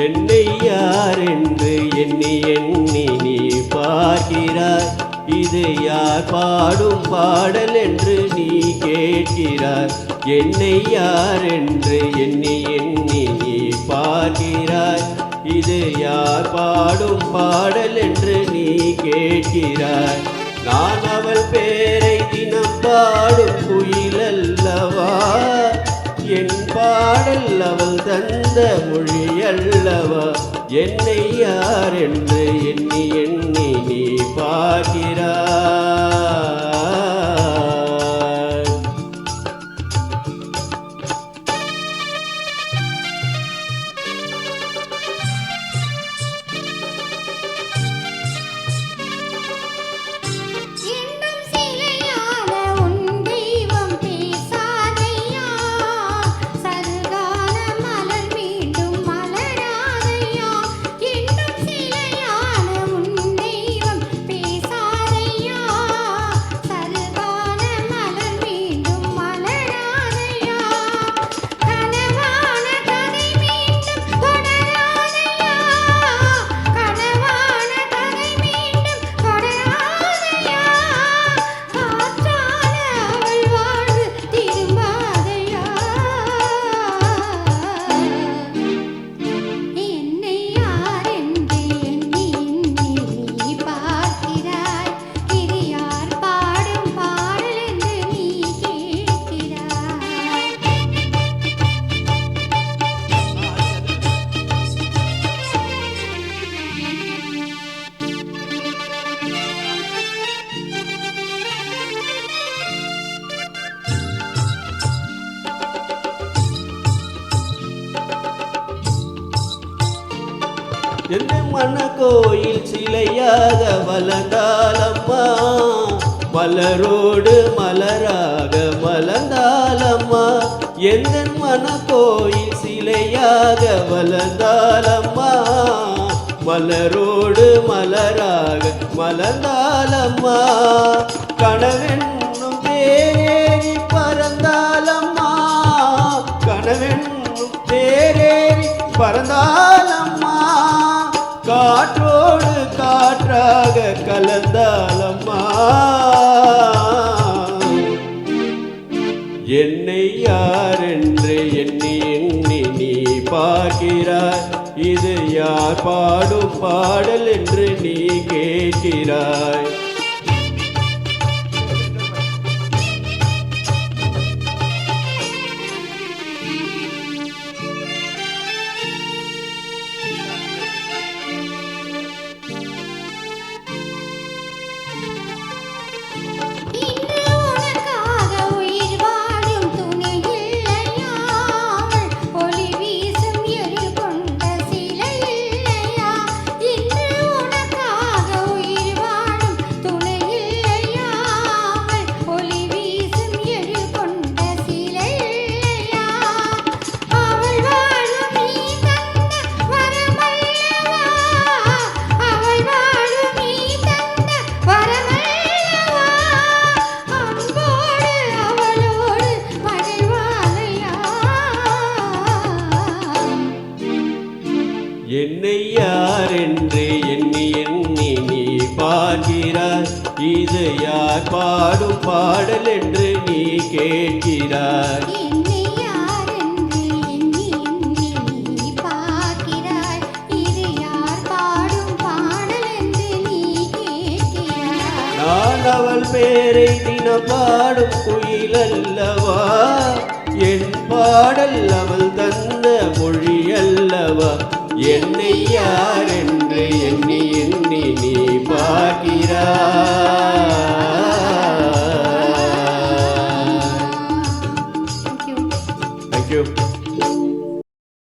என்னை யார் என்று எண்ணி எண்ணி நீ பார்க்கிறாய். இது யார் பாடும் பாடல் என்று நீ கேட்கிறாய். என்னை யார் என்று எண்ணி எண்ணி நீ பார்க்கிறாய். இது யார் பாடும் பாடல் என்று நீ கேட்கிறாய். நான் அவள் பேரை தினம் பாடும் குயில் அல்லவா, என் பாடல் அவள் தந்த மொழி அல்லவா. என்னை யார் என்று எண்ணி எண்ணி நீ பார்க்கிறாய். எந்த மனக்கோயில் சிலையாக வளர்ந்தாலம்மா, மலரோடு மலராக மலர்ந்தாலம்மா. எந்த மனக்கோயில் சிலையாக வளர்ந்தாலம்மா, மலரோடு மலராக மலர்ந்தாலம்மா. கனவென்னும் தேரேறி பறந்தாலம்மா, கனவென்னும் தேரேறி பறந்தாலம்மா. காற்றோடு காற்றாக கலந்தாலம்மா. என்னை யார் என்று எண்ணி எண்ணி நீ பார்க்கிறாய். இது யார் பாடும் பாடல் என்று நீ கேட்கிறாய். என்னை யார் என்று எண்ணி எண்ணி நீ பார்க்கிறாய். இது யார் பாடும் பாடல் என்று நீ கேட்கிறாய். என்னை யார் என்று எண்ணி எண்ணி நீ பார்க்கிறாய். இது யார் பாடும் பாடல் என்று நீ கேட்கிறாய். நான் அவள் பேரை தினம் பாடும் குயில் அல்லவா, என் பாடல் அவள் தந்த மொழி அல்லவா. என்னை யார்